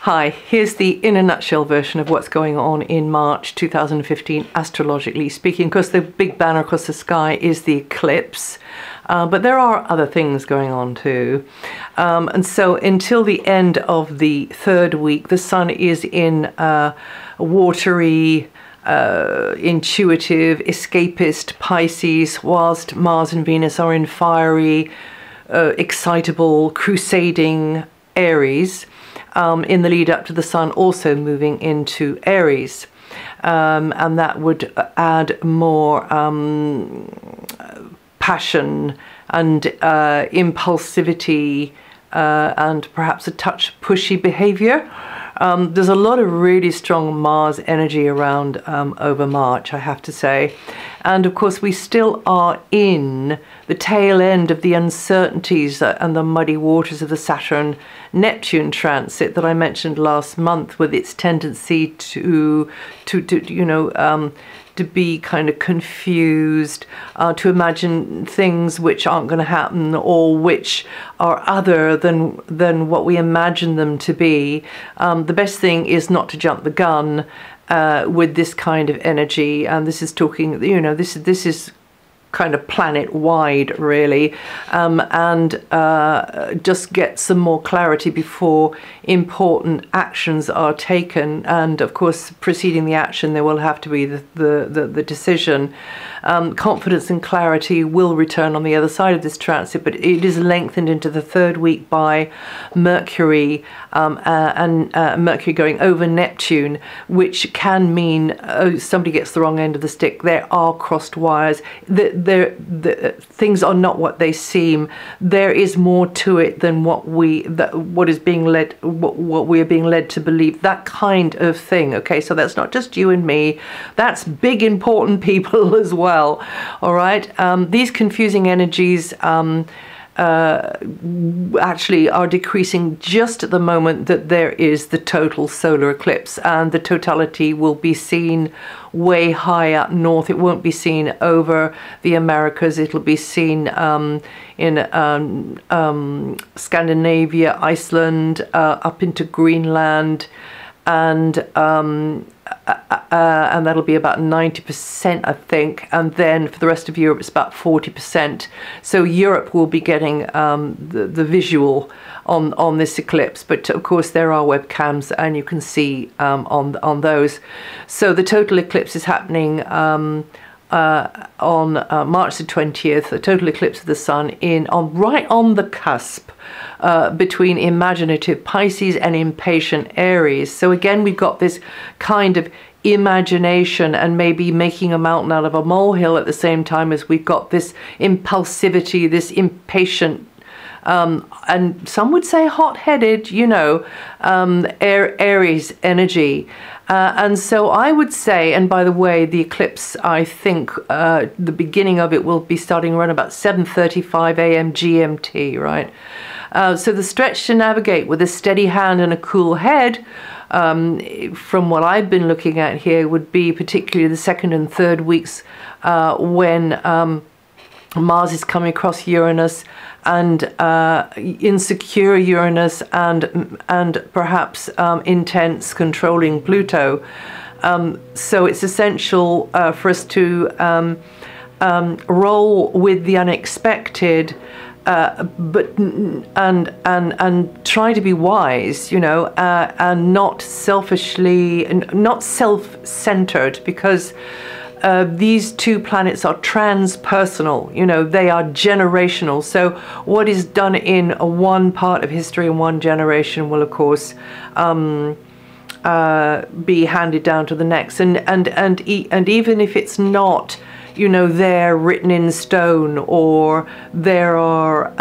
Hi, here's the in a nutshell version of what's going on in March 2015, astrologically speaking. Of course, the big banner across the sky is the eclipse, but there are other things going on too. And so until the end of the third week, the sun is in watery, intuitive, escapist Pisces, whilst Mars and Venus are in fiery, excitable, crusading Aries. In the lead up to the sun also moving into Aries, and that would add more passion and impulsivity and perhaps a touch pushy behavior. There's a lot of really strong Mars energy around over March, I have to say. And of course, we still are in the tail end of the uncertainties and the muddy waters of the Saturn-Neptune transit that I mentioned last month, with its tendency to be kind of confused, to imagine things which aren't going to happen or which are other than what we imagine them to be. The best thing is not to jump the gun with this kind of energy, and this is talking, this is kind of planet-wide, really, and just get some more clarity before important actions are taken. And of course, preceding the action, there will have to be the decision. Confidence and clarity will return on the other side of this transit, but it is lengthened into the third week by Mercury, and Mercury going over Neptune, which can mean somebody gets the wrong end of the stick. There are crossed wires. Things are not what they seem. There is more to it than what we are being led to believe. That kind of thing. Okay, so that's not just you and me. That's big important people as well. All right. These confusing energies actually are decreasing just at the moment that there is the total solar eclipse, and the totality will be seen way high up north. It won't be seen over the Americas. It'll be seen in Scandinavia, Iceland, up into Greenland, and that'll be about 90%, I think, and then for the rest of Europe it's about 40%. So Europe will be getting the visual on this eclipse, but of course there are webcams and you can see on those. So the total eclipse is happening on March the 20th, the total eclipse of the sun right on the cusp between imaginative Pisces and impatient Aries. So again, we've got this kind of imagination and maybe making a mountain out of a molehill at the same time as we've got this impulsivity, this impatient, and some would say hot-headed, Aries energy. And so I would say, and by the way, the eclipse, I think the beginning of it will be starting around about 7:35 a.m. GMT, right? So the stretch to navigate with a steady hand and a cool head, from what I've been looking at here, would be particularly the second and third weeks when Mars is coming across Uranus, and insecure Uranus, and perhaps intense controlling Pluto. So it's essential for us to roll with the unexpected, but try to be wise, and not selfishly, not self-centered, because these two planets are transpersonal, they are generational. So what is done in one part of history in one generation will, of course, be handed down to the next. And even if it's not, there written in stone, or there are,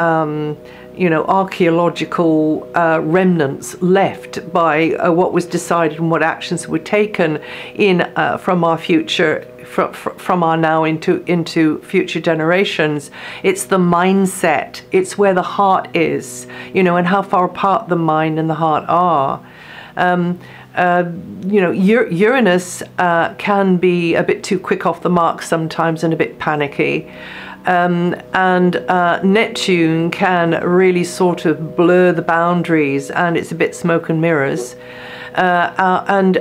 archaeological remnants left by what was decided and what actions were taken from our future, from our now into future generations. It's the mindset. It's where the heart is, and how far apart the mind and the heart are. Uranus can be a bit too quick off the mark sometimes and a bit panicky. and Neptune can really sort of blur the boundaries, and it's a bit smoke and mirrors. And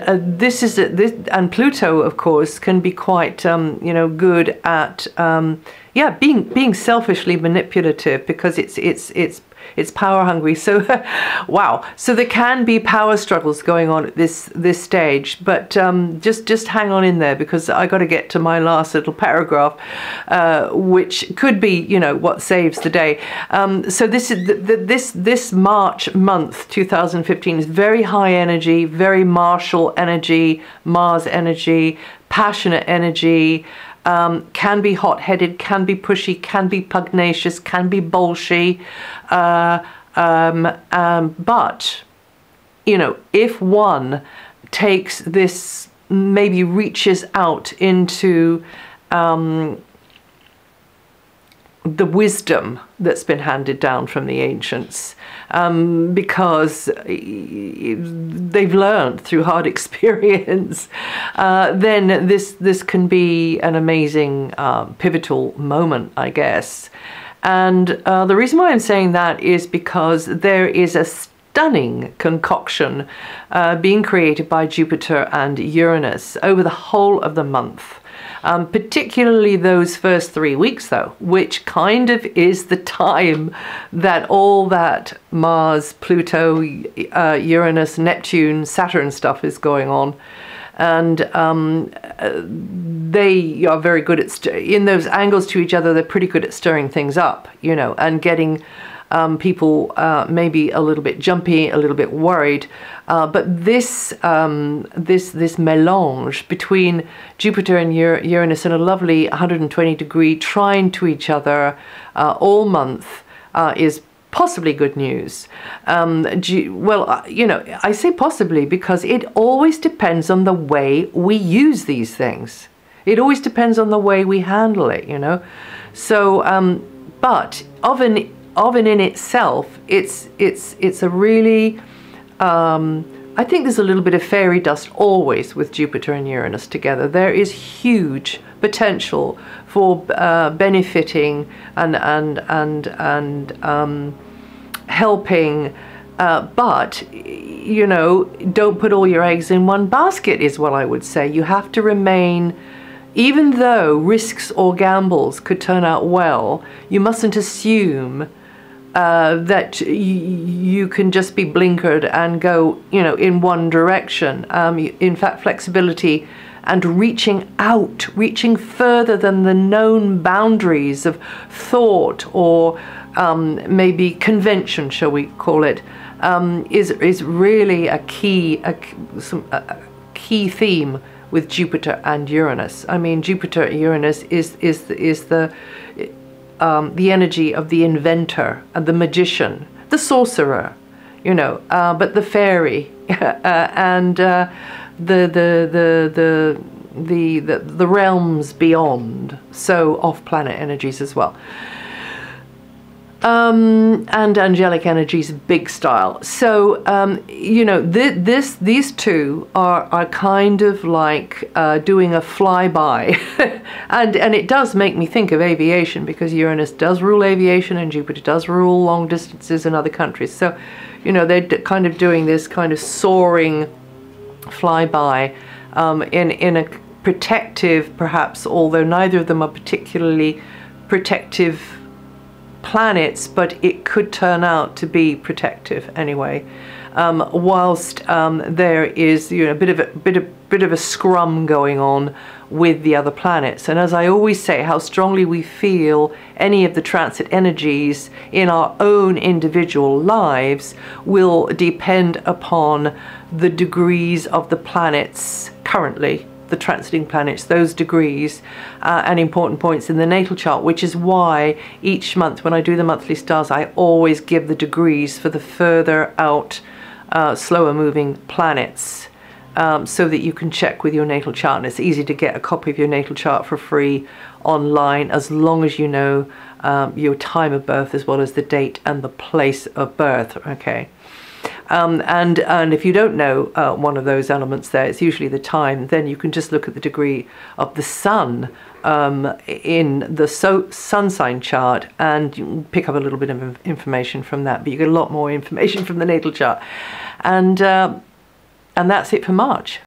Pluto, of course, can be quite good at being selfishly manipulative, because it's power hungry. So wow, so there can be power struggles going on at this stage, but just hang on in there, because I got to get to my last little paragraph, which could be what saves the day. So this March month 2015 is very high energy, very martial energy, Mars energy, passionate energy. Can be hot-headed, can be pushy, can be pugnacious, can be bolshy, but if one takes this, maybe reaches out into the wisdom that's been handed down from the ancients, because they've learned through hard experience, then this can be an amazing pivotal moment, I guess. And the reason why I'm saying that is because there is a stunning concoction being created by Jupiter and Uranus over the whole of the month. Particularly those first 3 weeks, though, which kind of is the time that all that Mars, Pluto, Uranus, Neptune, Saturn stuff is going on. And they are very good at, in those angles to each other, they're pretty good at stirring things up, and getting people maybe a little bit jumpy, a little bit worried. But this melange between Jupiter and Uranus in a lovely 120-degree trine to each other all month is possibly good news. I say possibly because it always depends on the way we use these things. It always depends on the way we handle it, So, but oven in itself, it's a really, I think there's a little bit of fairy dust always with Jupiter and Uranus together. There is huge potential for benefiting and helping, but don't put all your eggs in one basket is what I would say. You have to remain. Even though risks or gambles could turn out well, you mustn't assume that you can just be blinkered and go, in one direction. In fact, flexibility and reaching out, reaching further than the known boundaries of thought or maybe convention, shall we call it, is really a key theme with Jupiter and Uranus. I mean, Jupiter Uranus is the energy of the inventor and the magician, the sorcerer, but the fairy and the realms beyond. So off-planet energies as well. And angelic energies, big style. So, these two are kind of like doing a flyby, and it does make me think of aviation, because Uranus does rule aviation and Jupiter does rule long distances in other countries. So, they're kind of doing this kind of soaring flyby in a protective, perhaps, although neither of them are particularly protective planets, but it could turn out to be protective anyway. Whilst there is a bit of a scrum going on with the other planets. And as I always say, how strongly we feel any of the transit energies in our own individual lives will depend upon the degrees of the planets currently, the transiting planets, those degrees and important points in the natal chart, which is why each month when I do the monthly stars, I always give the degrees for the further out, slower moving planets, so that you can check with your natal chart. And it's easy to get a copy of your natal chart for free online, as long as you know your time of birth as well as the date and the place of birth. Okay. And if you don't know one of those elements there, it's usually the time. Then you can just look at the degree of the sun in the sun sign chart, and you can pick up a little bit of information from that. But you get a lot more information from the natal chart, and that's it for March.